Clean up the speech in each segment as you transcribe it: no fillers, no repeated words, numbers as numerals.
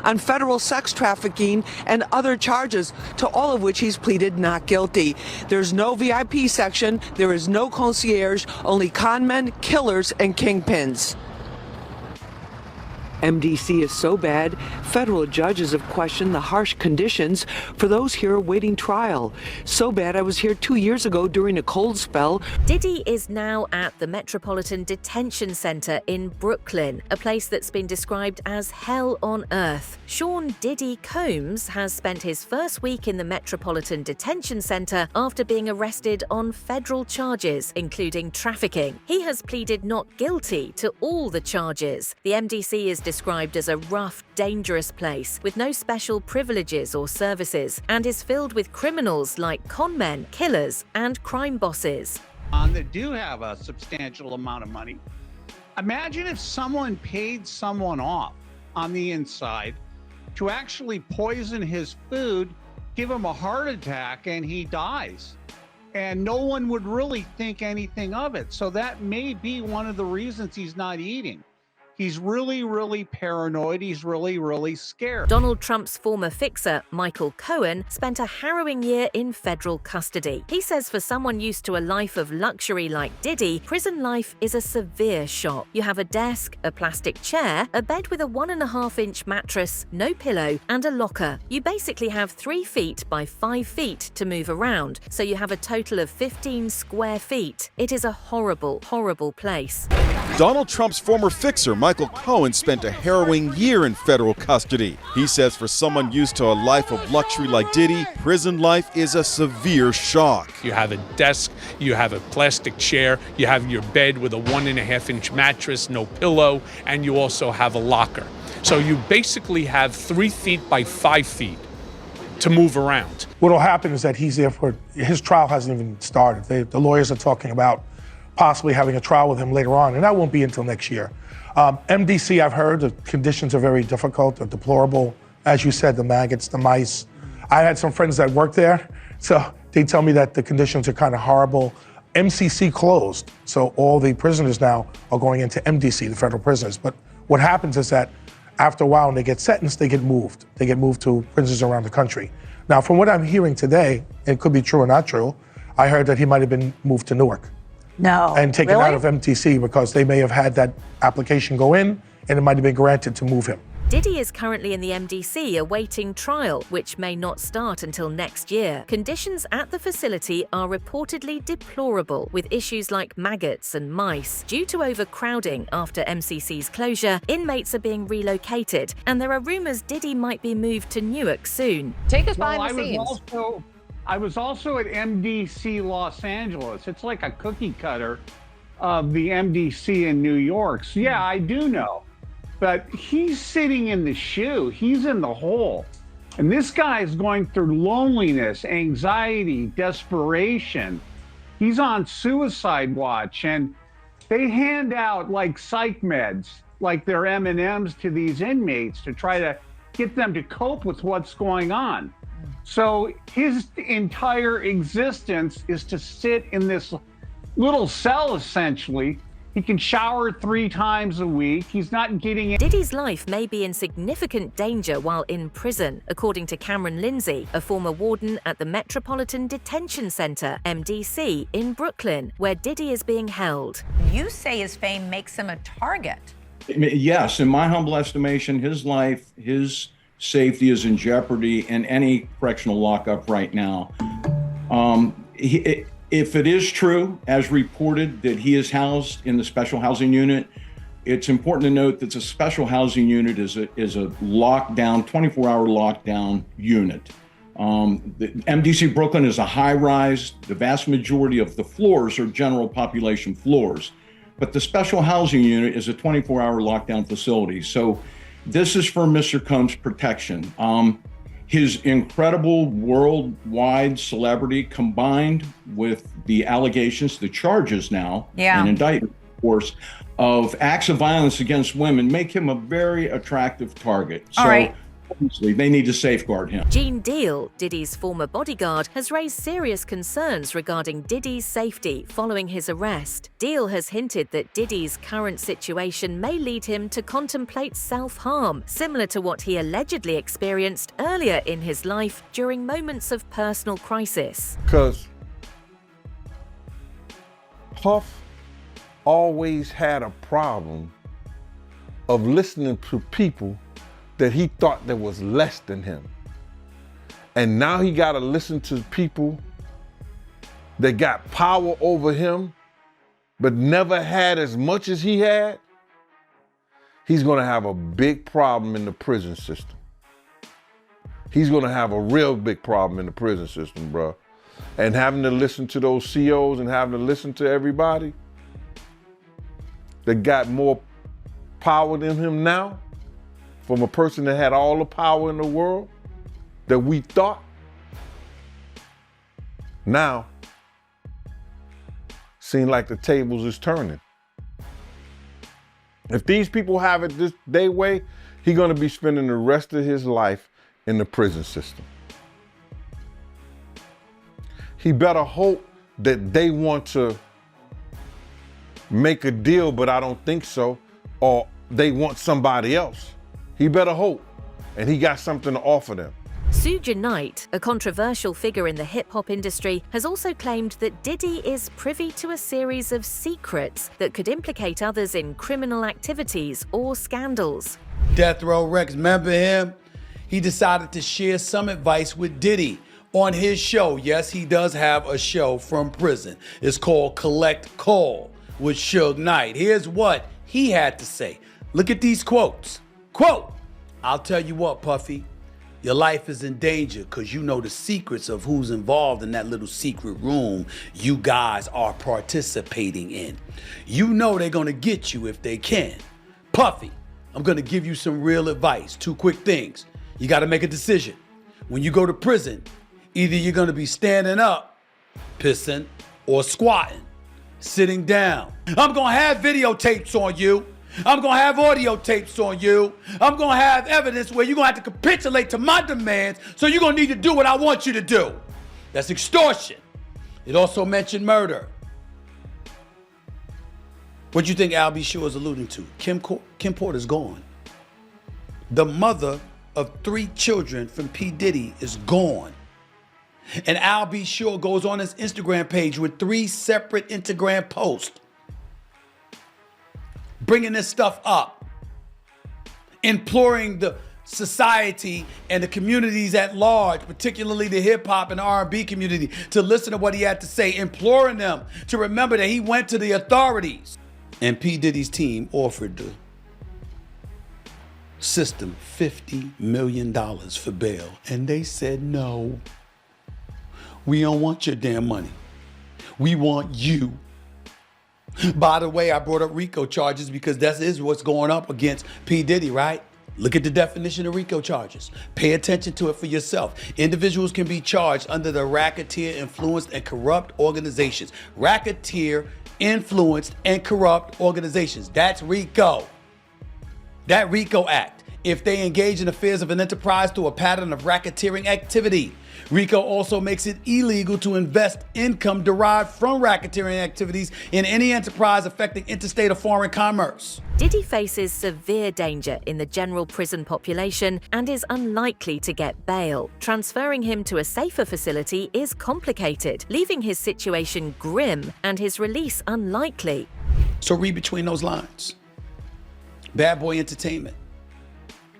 on federal sex trafficking and other charges, to all of which he's pleaded not guilty. There's no VIP section, there is no concierge, only conmen, killers, and kingpins. MDC is so bad, federal judges have questioned the harsh conditions for those here awaiting trial. So bad I was here 2 years ago during a cold spell. Diddy is now at the Metropolitan Detention Center in Brooklyn, a place that's been described as hell on earth. Sean Diddy Combs has spent his first week in the Metropolitan Detention Center after being arrested on federal charges, including trafficking. He has pleaded not guilty to all the charges. The MDC is described as a rough, dangerous place with no special privileges or services, and is filled with criminals like conmen, killers, and crime bosses. That do have a substantial amount of money. Imagine if someone paid someone off on the inside to actually poison his food, give him a heart attack, and he dies. And no one would really think anything of it. So that may be one of the reasons he's not eating. He's really, really paranoid. He's really, really scared. Donald Trump's former fixer, Michael Cohen, spent a harrowing year in federal custody. He says for someone used to a life of luxury like Diddy, prison life is a severe shock. You have a desk, a plastic chair, a bed with a 1.5-inch mattress, no pillow, and a locker. You basically have 3 feet by 5 feet to move around, so you have a total of 15 square feet. It is a horrible, horrible place. Donald Trump's former fixer, Michael Cohen, spent a harrowing year in federal custody. He says for someone used to a life of luxury like Diddy, prison life is a severe shock. You have a desk, you have a plastic chair, you have your bed with a 1.5-inch mattress, no pillow, and you also have a locker. So you basically have 3 feet by 5 feet to move around. What'll happen is that he's there for, his trial hasn't even started. The lawyers are talking about possibly having a trial with him later on, and that won't be until next year. MDC, I've heard the conditions are very difficult, or deplorable. As you said, the maggots, the mice. I had some friends that work there, so they tell me that the conditions are kind of horrible. MCC closed, so all the prisoners now are going into MDC, the federal prisoners. But what happens is that after a while, when they get sentenced, they get moved. They get moved to prisons around the country. Now, from what I'm hearing today, it could be true or not true, I heard that he might have been moved to Newark. No. And taken out of MTC because they may have had that application go in and it might have been granted to move him. Diddy is currently in the MDC awaiting trial, which may not start until next year. Conditions at the facility are reportedly deplorable, with issues like maggots and mice. Due to overcrowding after MCC's closure, inmates are being relocated, and there are rumors Diddy might be moved to Newark soon. Take us behind the scenes. I was also at MDC Los Angeles. It's like a cookie cutter of the MDC in New York. So yeah, I do know. But he's sitting in the shoe. He's in the hole. And this guy is going through loneliness, anxiety, desperation. He's on suicide watch. And they hand out like psych meds, like they're M&Ms to these inmates to try to get them to cope with what's going on. So his entire existence is to sit in this little cell, essentially. He can shower 3 times a week. He's not getting... Diddy's life may be in significant danger while in prison, according to Cameron Lindsay, a former warden at the Metropolitan Detention Center, MDC, in Brooklyn, where Diddy is being held. You say his fame makes him a target. Yes, in my humble estimation, his life, his safety is in jeopardy in any correctional lockup right now. If it is true, as reported, that he is housed in the special housing unit, it's important to note that the special housing unit is a lockdown, 24-hour lockdown unit. The MDC Brooklyn is a high-rise. The vast majority of the floors are general population floors, but the special housing unit is a 24-hour lockdown facility. So this is for Mr. Combs' protection. His incredible worldwide celebrity combined with the allegations, the charges now, and indictment, of course, of acts of violence against women make him a very attractive target. So Obviously, they need to safeguard him. Gene Deal, Diddy's former bodyguard, has raised serious concerns regarding Diddy's safety following his arrest. Deal has hinted that Diddy's current situation may lead him to contemplate self-harm, similar to what he allegedly experienced earlier in his life during moments of personal crisis. Because Puff always had a problem of listening to people that he thought that was less than him. And now he got to listen to people that got power over him, but never had as much as he had. He's going to have a big problem in the prison system. He's going to have a real big problem in the prison system, bro. And having to listen to those COs and having to listen to everybody that got more power than him now, from a person that had all the power in the world that we thought, now seem like the tables is turning. If these people have it this their way, he's gonna be spending the rest of his life in the prison system. He better hope that they want to make a deal, but I don't think so, or they want somebody else. He better hope, and he got something to offer them. Suge Knight, a controversial figure in the hip-hop industry, has also claimed that Diddy is privy to a series of secrets that could implicate others in criminal activities or scandals. Death Row Rex, remember him? He decided to share some advice with Diddy on his show. Yes, he does have a show from prison. It's called Collect Call with Suge Knight. Here's what he had to say. Look at these quotes. Quote, "I'll tell you what, Puffy, your life is in danger because you know the secrets of who's involved in that little secret room you guys are participating in. You know they're gonna get you if they can. Puffy, I'm gonna give you some real advice. 2 quick things. You gotta make a decision. When you go to prison, either you're gonna be standing up, pissing, or squatting, sitting down. I'm gonna have videotapes on you. I'm gonna have audio tapes on you. I'm gonna have evidence where you're gonna have to capitulate to my demands, so you're gonna need to do what I want you to do." That's extortion. It also mentioned murder. What do you think Al B. Sure is alluding to? Kim Porter's gone. The mother of 3 children from P. Diddy is gone. And Al B. Sure goes on his Instagram page with 3 separate Instagram posts bringing this stuff up, imploring the society and the communities at large, particularly the hip hop and R&B community, to listen to what he had to say, imploring them to remember that he went to the authorities. And P. Diddy's team offered the system $50 million for bail. And they said, no, we don't want your damn money. We want you. By the way, I brought up RICO charges because that is what's going up against P. Diddy, right? Look at the definition of RICO charges. Pay attention to it for yourself. Individuals can be charged under the racketeer, influenced, and corrupt organizations. Racketeer, influenced, and corrupt organizations. That's RICO. That RICO Act. If they engage in affairs of an enterprise through a pattern of racketeering activity. RICO also makes it illegal to invest income derived from racketeering activities in any enterprise affecting interstate or foreign commerce. Diddy faces severe danger in the general prison population and is unlikely to get bail. Transferring him to a safer facility is complicated, leaving his situation grim and his release unlikely. So read between those lines. Bad boy entertainment,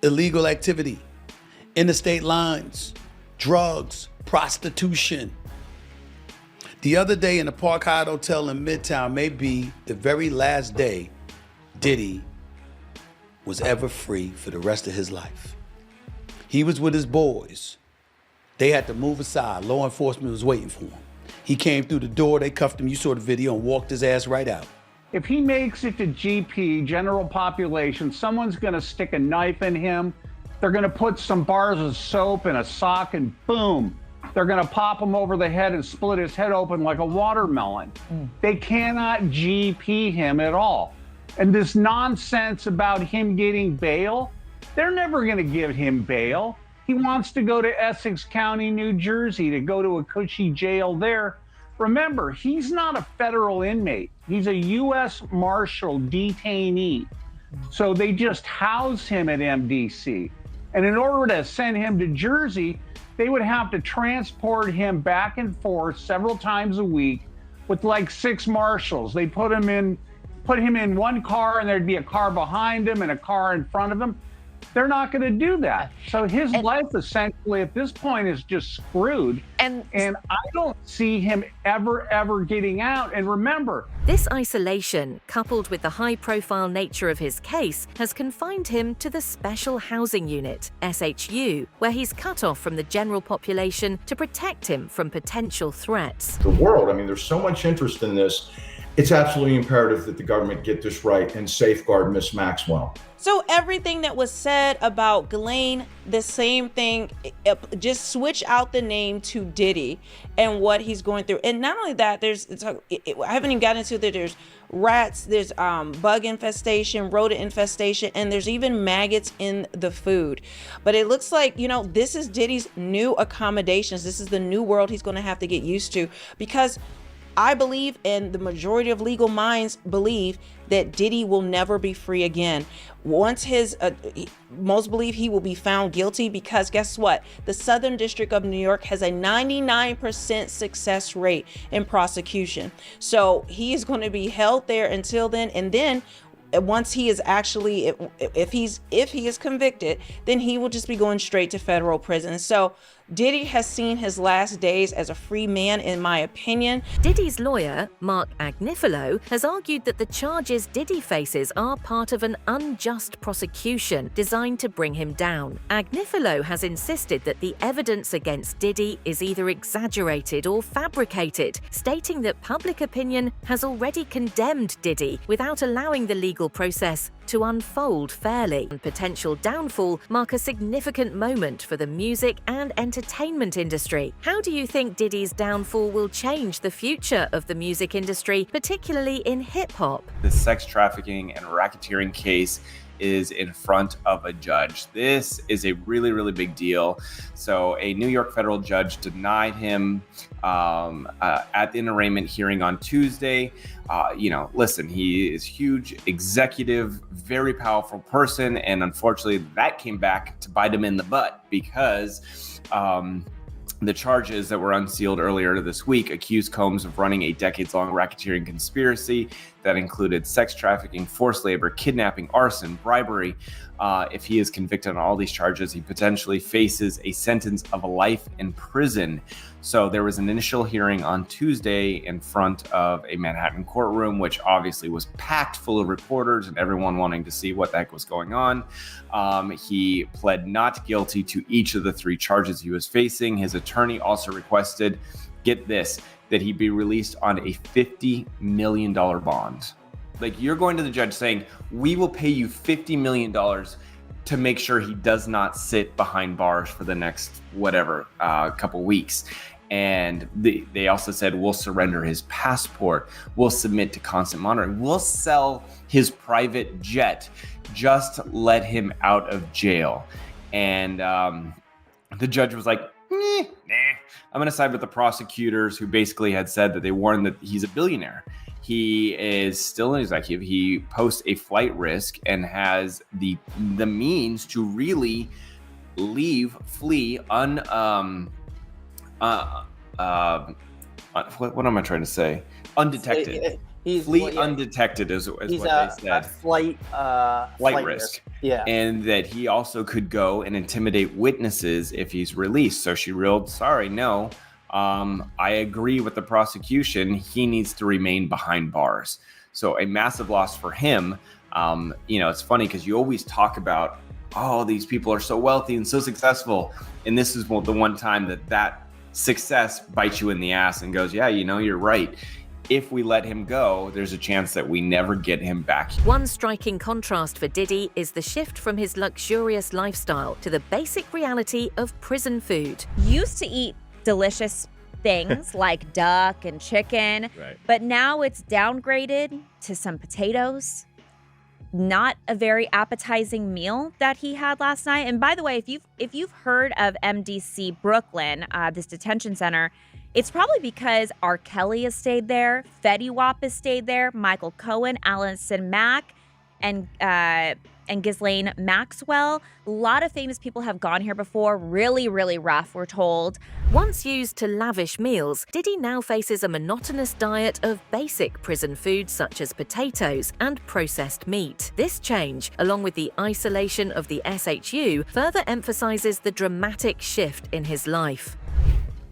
illegal activity, interstate lines, drugs, prostitution. The other day in the Park Hyatt Hotel in Midtown may be the very last day Diddy was ever free for the rest of his life. He was with his boys. They had to move aside. Law enforcement was waiting for him. He came through the door, they cuffed him, you saw the video, and walked his ass right out. If he makes it to GP, general population, someone's gonna stick a knife in him. They're gonna put some bars of soap in a sock and boom, they're gonna pop him over the head and split his head open like a watermelon. They cannot GP him at all. And this nonsense about him getting bail, They're never going to give him bail. He wants to go to Essex County, New Jersey, to go to a cushy jail there. Remember, he's not a federal inmate. He's a U.S. Marshal detainee. So they just house him at MDC. And in order to send him to Jersey, they would have to transport him back and forth several times a week with like 6 marshals. They put him in one car, and there'd be a car behind him and a car in front of him. They're not going to do that. So his life essentially at this point is just screwed. And I don't see him ever getting out. And remember, this isolation, coupled with the high-profile nature of his case, has confined him to the Special Housing Unit, SHU, where he's cut off from the general population to protect him from potential threats. The world, I mean, there's so much interest in this. It's absolutely imperative that the government get this right and safeguard Miss Maxwell. So everything that was said about Ghislaine, the same thing, just switch out the name to Diddy and what he's going through. And not only that, I haven't even gotten into that. There's rats, there's bug infestation, rodent infestation, and there's even maggots in the food. But it looks like, this is Diddy's new accommodations. This is the new world he's going to have to get used to, because I believe, and the majority of legal minds believe, that Diddy will never be free again. Once most believe he will be found guilty, because guess what? The Southern District of New York has a 99% success rate in prosecution. So he is going to be held there until then. And then once he is actually, if he is convicted, then he will just be going straight to federal prison. So Diddy has seen his last days as a free man, in my opinion. Diddy's lawyer, Mark Agnifilo, has argued that the charges Diddy faces are part of an unjust prosecution designed to bring him down. Agnifilo has insisted that the evidence against Diddy is either exaggerated or fabricated, stating that public opinion has already condemned Diddy without allowing the legal process to unfold fairly. Potential downfall mark a significant moment for the music and entertainment industry. How do you think Diddy's downfall will change the future of the music industry, particularly in hip-hop? The sex trafficking and racketeering case is in front of a judge. This is a really big deal. So a New York federal judge denied him at the arraignment hearing on Tuesday. Listen, he is huge executive, very powerful person, and unfortunately that came back to bite him in the butt, because the charges that were unsealed earlier this week accused Combs of running a decades-long racketeering conspiracy that included sex trafficking, forced labor, kidnapping, arson, bribery. If he is convicted on all these charges, he potentially faces a sentence of life in prison. So there was an initial hearing on Tuesday in front of a Manhattan courtroom, which obviously was packed full of reporters and everyone wanting to see what the heck was going on. He pled not guilty to each of the 3 charges he was facing. His attorney also requested, get this, that he be released on a $50 million bond. Like, you're going to the judge saying, we will pay you $50 million to make sure he does not sit behind bars for the next couple weeks. And they also said, we'll surrender his passport, we'll submit to constant monitoring, we'll sell his private jet, just let him out of jail. And the judge was like, nah, I'm going to side with the prosecutors, who basically had said that they warned that he's a billionaire. He is still an executive. He posts a flight risk and has the means to really flee what am I trying to say? Undetected. Flee undetected is what they said. Flight risk. Yeah. And that he also could go and intimidate witnesses if he's released. So she ruled, sorry, no. I agree with the prosecution. He needs to remain behind bars. So a massive loss for him. It's funny because you always talk about, oh, these people are so wealthy and so successful. And this is the one time that success bites you in the ass and goes, yeah, you're right. If we let him go, there's a chance that we never get him back. One striking contrast for Diddy is the shift from his luxurious lifestyle to the basic reality of prison food. Used to eat delicious things like duck and chicken, right, but now it's downgraded to some potatoes, not a very appetizing meal that he had last night. And by the way, if you've heard of MDC Brooklyn, this detention center, it's probably because R. Kelly has stayed there, Fetty Wap has stayed there, Michael Cohen, Allison Mack, and Ghislaine Maxwell. A lot of famous people have gone here before. Really, really rough, we're told. Once used to lavish meals, Diddy now faces a monotonous diet of basic prison foods such as potatoes and processed meat. This change, along with the isolation of the SHU, further emphasizes the dramatic shift in his life.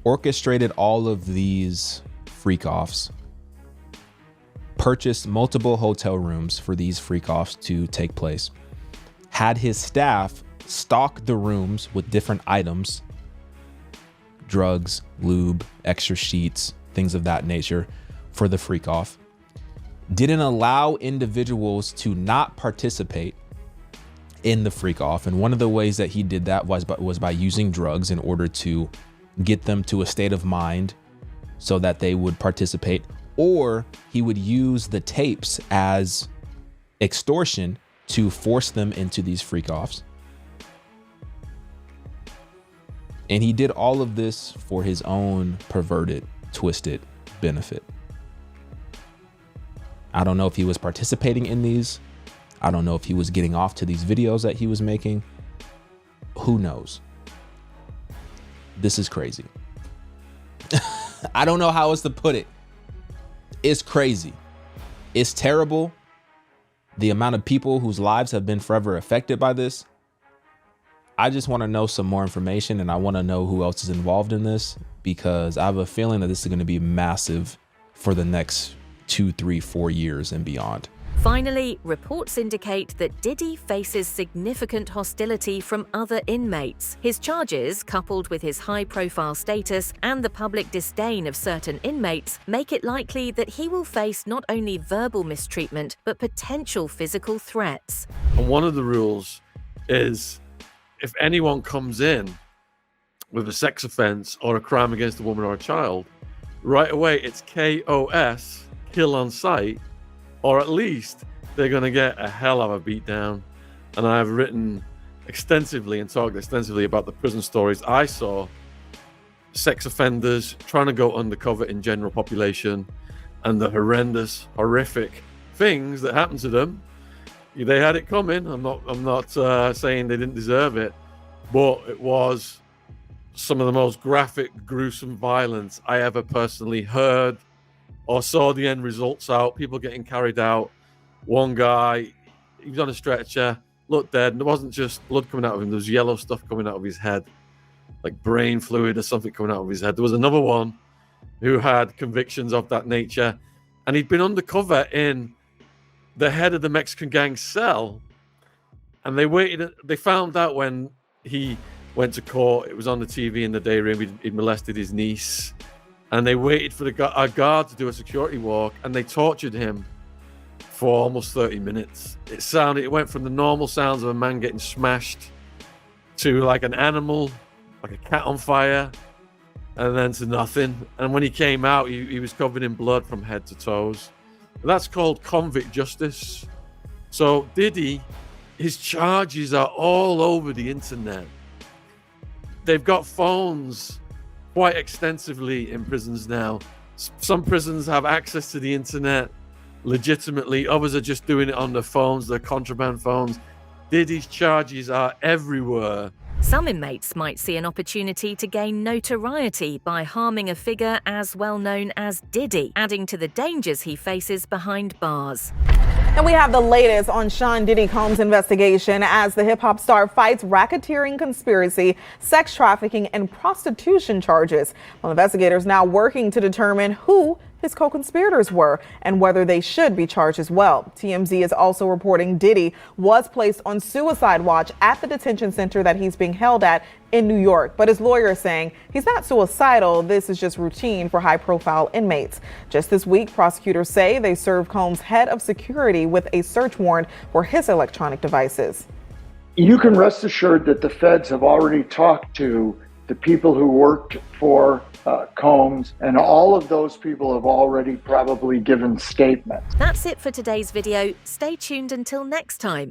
Orchestrated all of these freak-offs, purchased multiple hotel rooms for these freak-offs to take place, had his staff stock the rooms with different items, drugs, lube, extra sheets, things of that nature for the freak-off, didn't allow individuals to not participate in the freak-off. And one of the ways that he did that was by using drugs in order to get them to a state of mind so that they would participate, or he would use the tapes as extortion to force them into these freak-offs. And he did all of this for his own perverted, twisted benefit. I don't know if he was participating in these. I don't know if he was getting off to these videos that he was making. Who knows? This is crazy. I don't know how else to put it. It's crazy. It's terrible. The amount of people whose lives have been forever affected by this. I just want to know some more information, and I want to know who else is involved in this, because I have a feeling that this is going to be massive for the next 2, 3, 4 years and beyond. Finally, reports indicate that Diddy faces significant hostility from other inmates. His charges, coupled with his high-profile status and the public disdain of certain inmates, make it likely that he will face not only verbal mistreatment, but potential physical threats. And one of the rules is if anyone comes in with a sex offense or a crime against a woman or a child, right away it's KOS, kill on sight, or at least they're going to get a hell of a beatdown. And I've written extensively and talked extensively about the prison stories I saw. Sex offenders trying to go undercover in general population and the horrendous, horrific things that happened to them. They had it coming. I'm not saying they didn't deserve it, but it was some of the most graphic, gruesome violence I ever personally heard or saw the end results out, people getting carried out. One guy, he was on a stretcher, looked dead, and there wasn't just blood coming out of him, there was yellow stuff coming out of his head, like brain fluid or something coming out of his head. There was another one who had convictions of that nature, and he'd been undercover in the head of the Mexican gang cell, and they found out when he went to court, it was on the TV in the day room, he'd molested his niece. And they waited for a guard to do a security walk, and they tortured him for almost 30 minutes. It went from the normal sounds of a man getting smashed to like an animal, like a cat on fire, and then to nothing. And when he came out, he was covered in blood from head to toes. And that's called convict justice. So Diddy, his charges are all over the internet. They've got phones quite extensively in prisons now. Some prisons have access to the internet legitimately. Others are just doing it on their phones, their contraband phones. Diddy's charges are everywhere. Some inmates might see an opportunity to gain notoriety by harming a figure as well known as Diddy, adding to the dangers he faces behind bars. And we have the latest on Sean Diddy Combs' investigation as the hip-hop star fights racketeering, conspiracy, sex trafficking, and prostitution charges. Well, investigators now working to determine who his co-conspirators were and whether they should be charged as well. TMZ is also reporting Diddy was placed on suicide watch at the detention center that he's being held at in New York. But his lawyer is saying he's not suicidal. This is just routine for high-profile inmates. Just this week, prosecutors say they served Combs' head of security with a search warrant for his electronic devices. You can rest assured that the feds have already talked to the people who worked for Combs, and all of those people have already probably given statements. That's it for today's video. Stay tuned until next time.